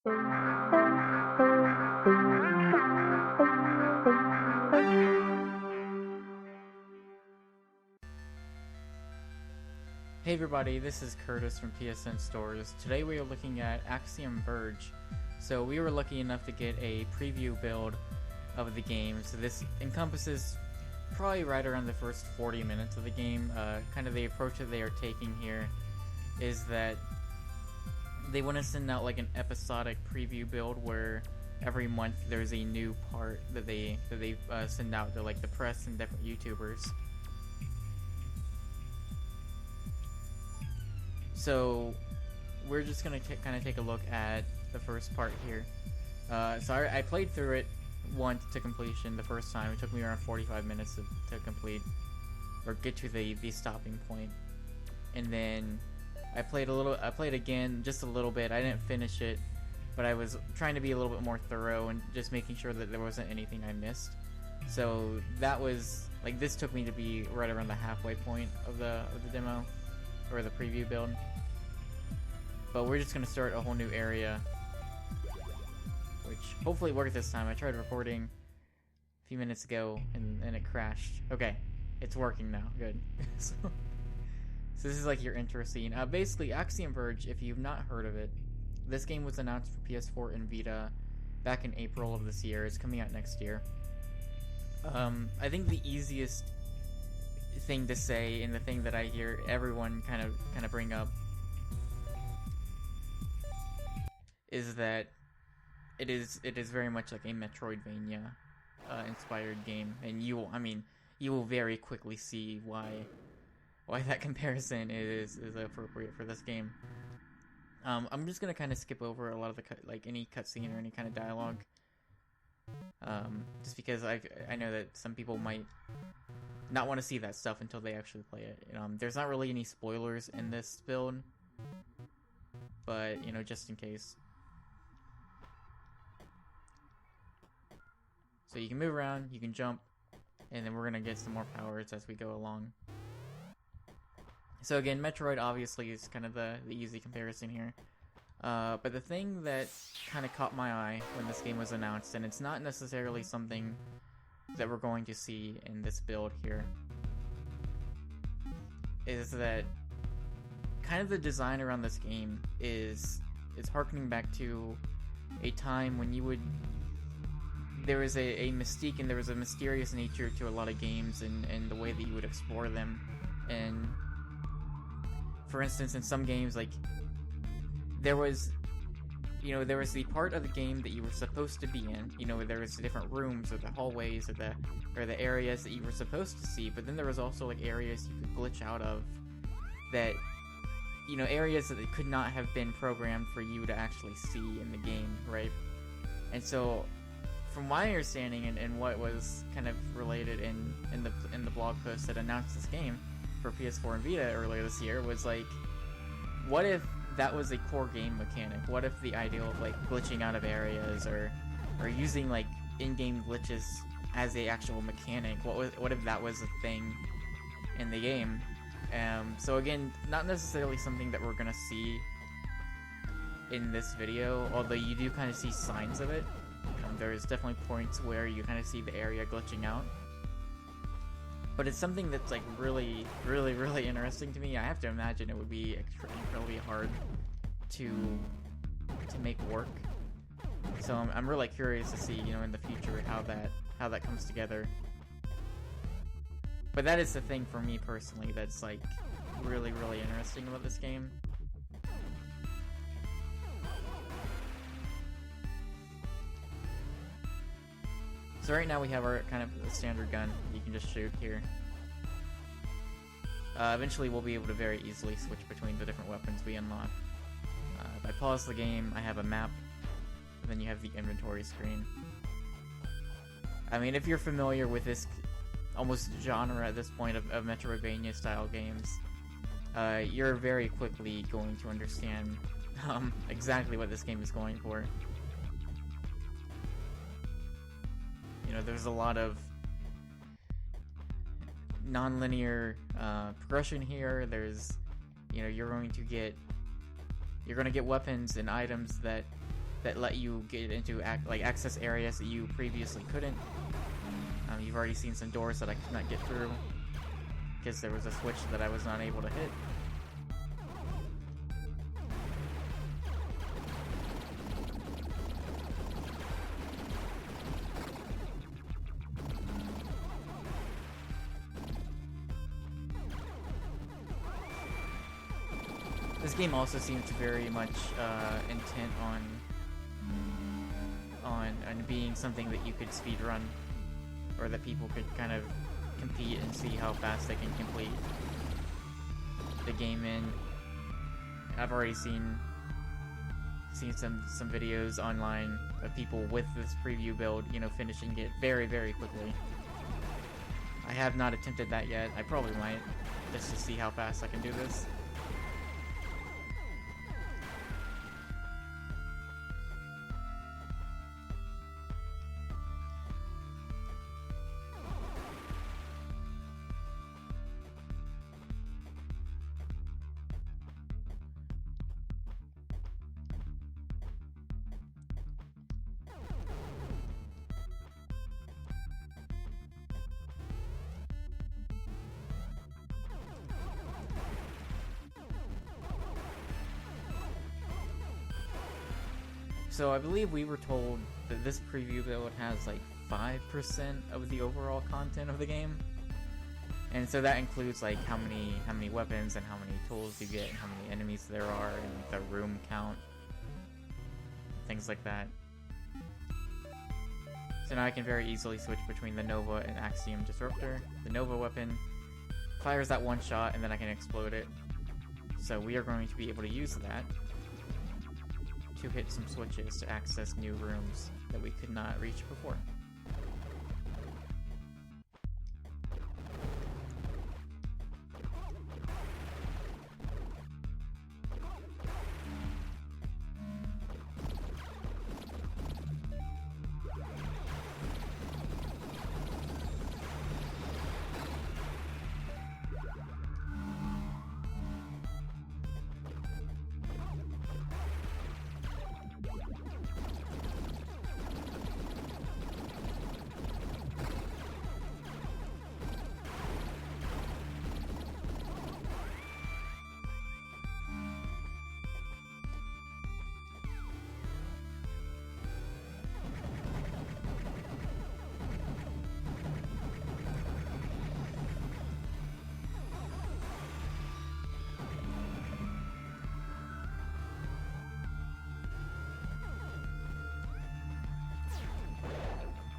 Hey everybody, this is Curtis from PSN Stores. Today we are looking at Axiom Verge. So we were lucky enough to get a preview build of the game. So this encompasses probably right around the first 40 minutes of the game. Kind of the approach that they are taking here is that they want to send out like an episodic preview build where every month there's a new part that they send out to like the press and different YouTubers. So we're just gonna kind of take a look at the first part here. So I played through it once to completion the first time. It took me around 45 minutes to complete or get to the stopping point. And then I played again just a little bit. I didn't finish it, but I was trying to be a little bit more thorough and just making sure that there wasn't anything I missed. So that was like, this took me to be right around the halfway point of the demo or the preview build. But we're just gonna start a whole new area, which hopefully worked this time. I tried recording a few minutes ago and it crashed. Okay, it's working now. Good. So this is like your intro scene. Basically, Axiom Verge, if you've not heard of it, this game was announced for PS4 and Vita back in April of this year. It's coming out next year. I think the easiest thing to say, and the thing that I hear everyone kind of bring up, is that it is very much like a Metroidvania inspired game, and you will very quickly see why that comparison is appropriate for this game. I'm just gonna kind of skip over a lot of the any cutscene or any kind of dialogue, just because I know that some people might not want to see that stuff until they actually play it. There's not really any spoilers in this build, but just in case. So you can move around, you can jump, and then we're gonna get some more powers as we go along. So again, Metroid obviously is kind of the easy comparison here. But the thing that kind of caught my eye when this game was announced, and it's not necessarily something that we're going to see in this build here, is that kind of the design around this game is harkening back to a time when there was a mystique and there was a mysterious nature to a lot of games and the way that you would explore them. And for instance, in some games, like there was the part of the game that you were supposed to be in. There was the different rooms or the hallways or the areas that you were supposed to see, but then there was also like areas you could glitch out of, that areas that could not have been programmed for you to actually see in the game, right? And so from my understanding and what was kind of related in the blog post that announced this game for PS4 and Vita earlier this year, was like, what if that was a core game mechanic? What if the idea of like glitching out of areas or using like in-game glitches as a actual mechanic, what if that was a thing in the game? So again, not necessarily something that we're gonna see in this video, although you do kind of see signs of it. There's definitely points where you kind of see the area glitching out, but it's something that's like really, really, really interesting to me. I have to imagine it would be incredibly hard to make work. So I'm really curious to see, in the future how that comes together. But that is the thing for me personally that's like really, really interesting about this game. So right now we have our kind of standard gun you can just shoot here. Eventually we'll be able to very easily switch between the different weapons we unlock. If I pause the game, I have a map, and then you have the inventory screen. I mean, if you're familiar with this almost genre at this point of Metroidvania style games, you're very quickly going to understand exactly what this game is going for. There's a lot of non-linear progression here. There's, you're going to get weapons and items that that let you get into access areas that you previously couldn't. You've already seen some doors that I could not get through because there was a switch that I was not able to hit. This game also seems very much intent on being something that you could speedrun, or that people could kind of compete and see how fast they can complete the game in. I've already seen some videos online of people with this preview build, you know, finishing it very, very quickly. I have not attempted that yet. I probably might, just to see how fast I can do this. So I believe we were told that this preview build has like 5% of the overall content of the game, and so that includes like how many weapons and how many tools you get, and how many enemies there are, and the room count, things like that. So now I can very easily switch between the Nova and Axiom Disruptor. The Nova weapon fires that one shot, and then I can explode it. So we are going to be able to use that to hit some switches to access new rooms that we could not reach before.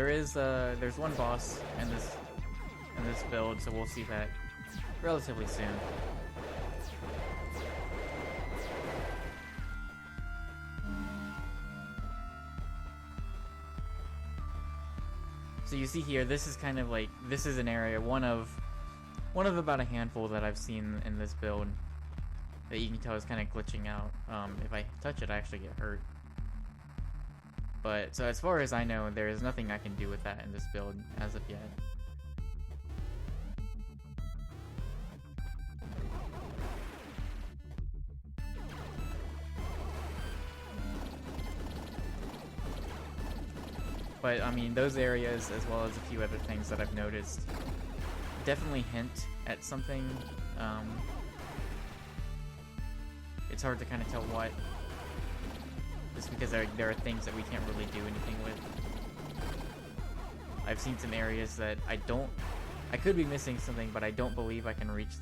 There's one boss in this build, so we'll see that relatively soon. So you see here, this is kind of like, this is an area, one of about a handful that I've seen in this build that you can tell is kind of glitching out. If I touch it, I actually get hurt. But, so as far as I know, there is nothing I can do with that in this build as of yet. But, I mean, those areas, as well as a few other things that I've noticed, definitely hint at something. It's hard to kind of tell what. Just because there are things that we can't really do anything with. I've seen some areas that I could be missing something, but I don't believe I can reach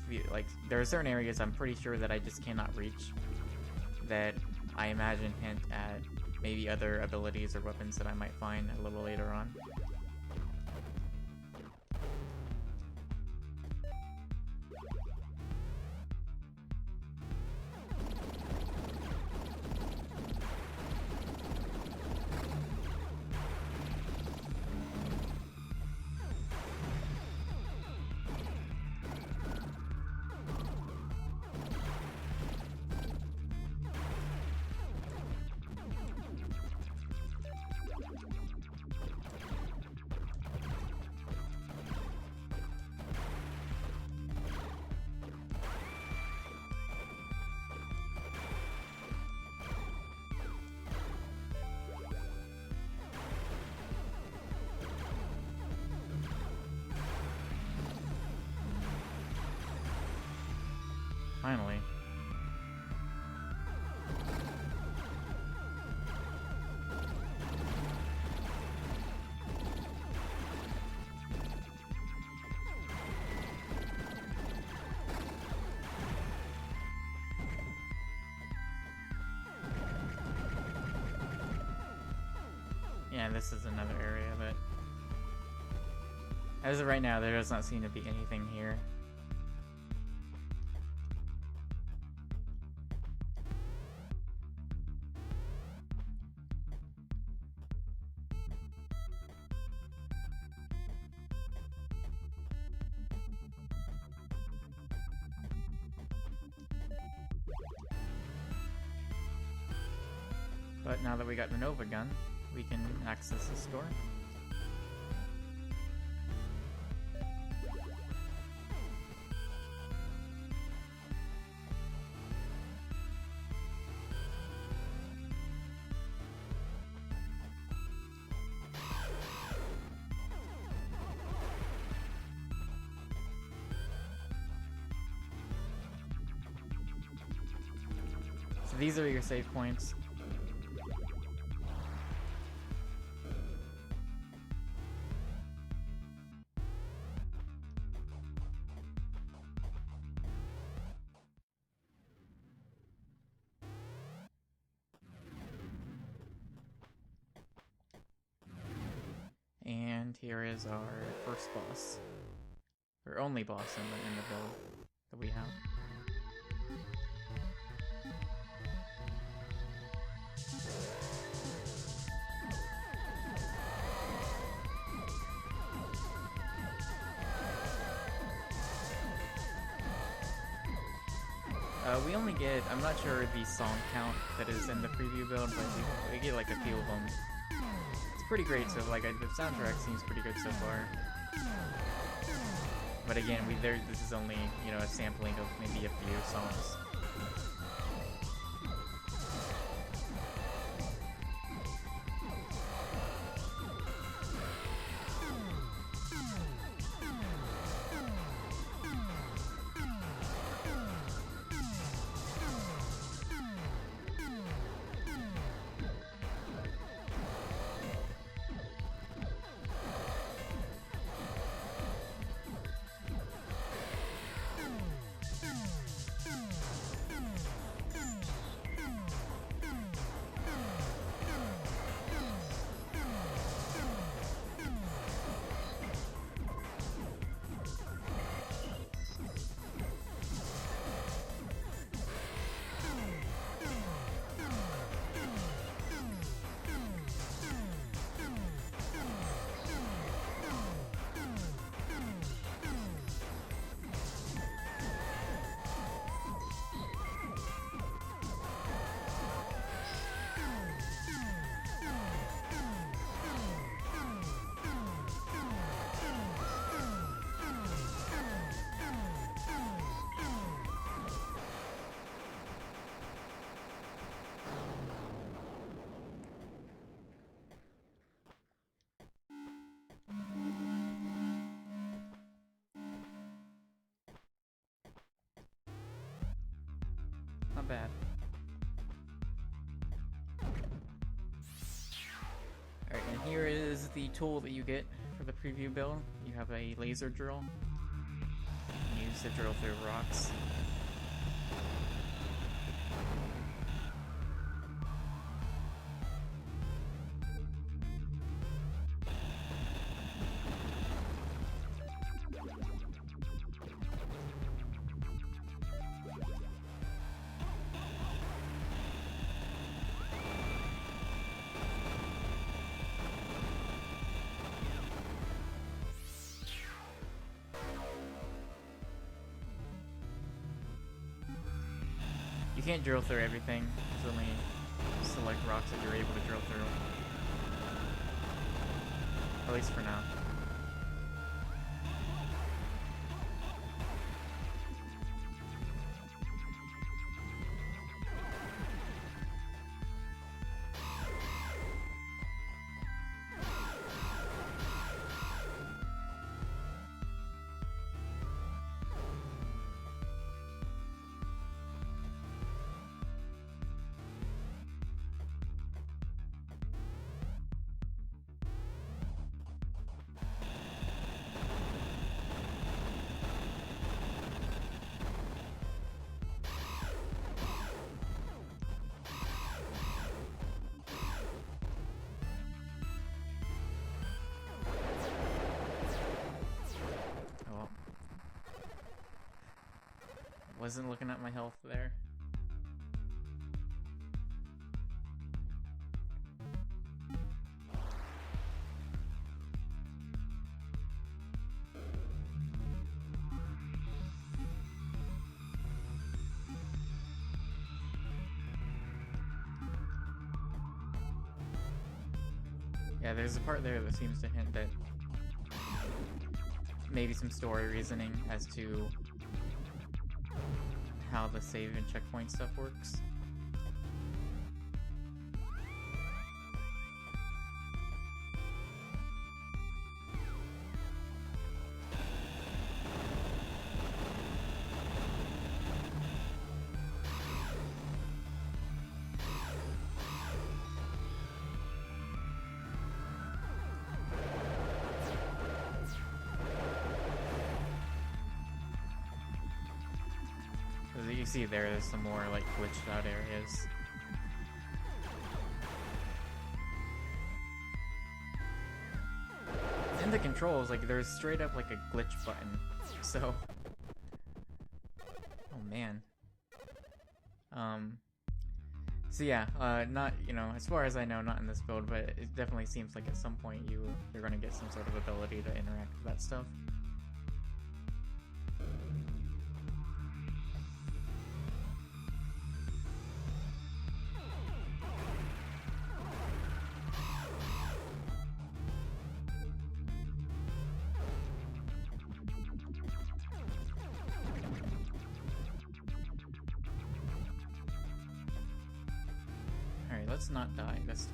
there are certain areas I'm pretty sure that I just cannot reach, that I imagine hint at maybe other abilities or weapons that I might find a little later on. Yeah, this is another area, but as of right now, there does not seem to be anything here. But now that we got the Nova gun, we can access the store. So these are your save points. And here is our first boss, or only boss in the build that we have. We only get, I'm not sure the song count that is in the preview build, but we get like a few of them. It's pretty great, so like the soundtrack seems pretty good so far. But again, this is only, you know, a sampling of maybe a few songs. Not bad. Alright, and here is the tool that you get for the preview build. You have a laser drill. You use to drill through rocks. You can't drill through everything. There's only select rocks that you're able to drill through. At least for now. wasn't looking at my health there. Yeah, there's a part there that seems to hint that maybe some story reasoning as to how the save and checkpoint stuff works. As you see there's some more like glitched out areas. In the controls, like there's straight up like a glitch button. So oh man. So yeah, not, you know, as far as I know, not in this build, but it definitely seems like at some point you're gonna get some sort of ability to interact with that stuff. Alright, let's not die this time.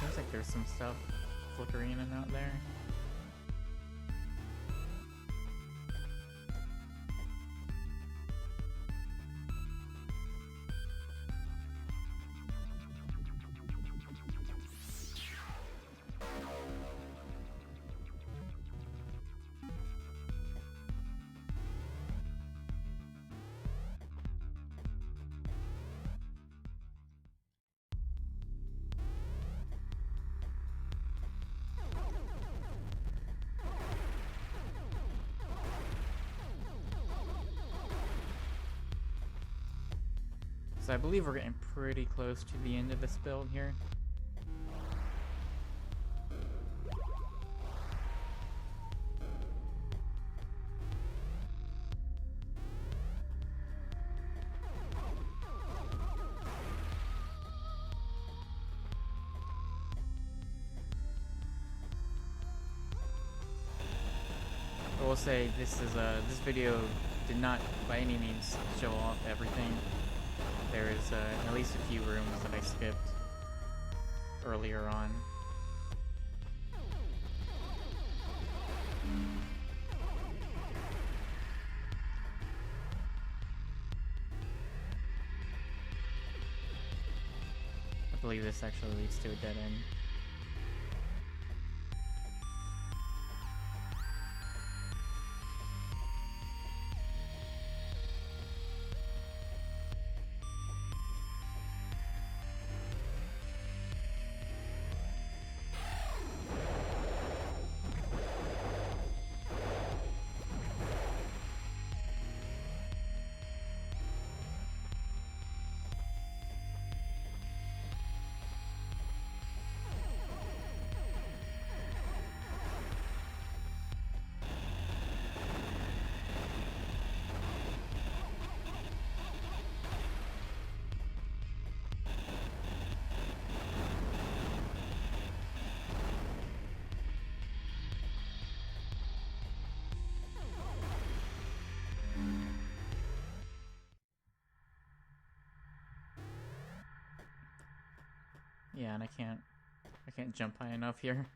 Seems like there's some stuff flickering in and out there. So I believe we're getting pretty close to the end of this build here. I will say this this video did not by any means show off everything. There is at least a few rooms that I skipped earlier on. I believe this actually leads to a dead end. Yeah, and I can't jump high enough here.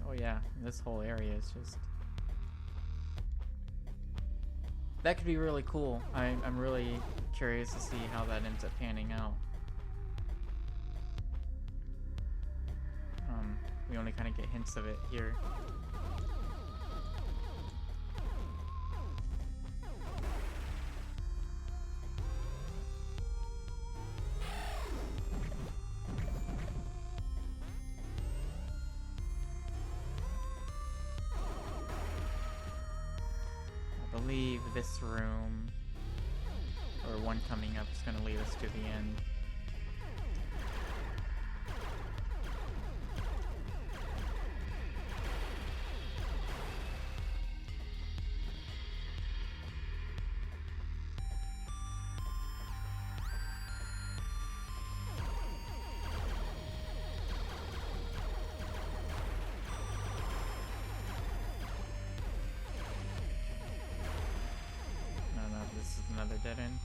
Oh yeah, this whole area is just... That could be really cool. I'm really curious to see how that ends up panning out. We only kind of get hints of it here. I believe this room, or one coming up, is going to lead us to the end. This is another dead end.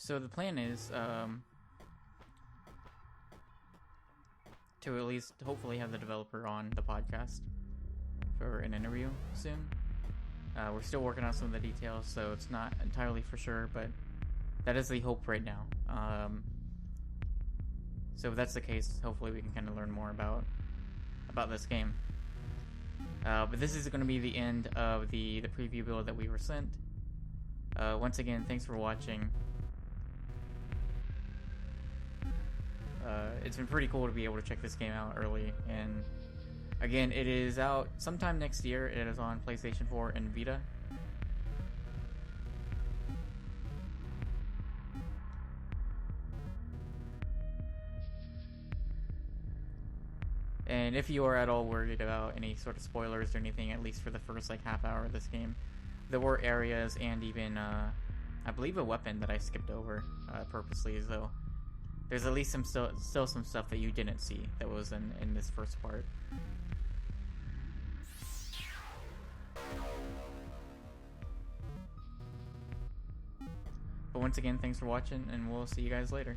So the plan is to at least hopefully have the developer on the podcast for an interview soon. We're still working on some of the details, so it's not entirely for sure, but that is the hope right now. So if that's the case, hopefully we can kind of learn more about this game. But this is going to be the end of the preview build that we were sent. Once again, thanks for watching. It's been pretty cool to be able to check this game out early, and again, it is out sometime next year. It is on PlayStation 4 and Vita. And if you are at all worried about any sort of spoilers or anything, at least for the first like half hour of this game, there were areas and even I believe a weapon that I skipped over purposely, so there's at least still some stuff that you didn't see that was in this first part. But once again, thanks for watching, and we'll see you guys later.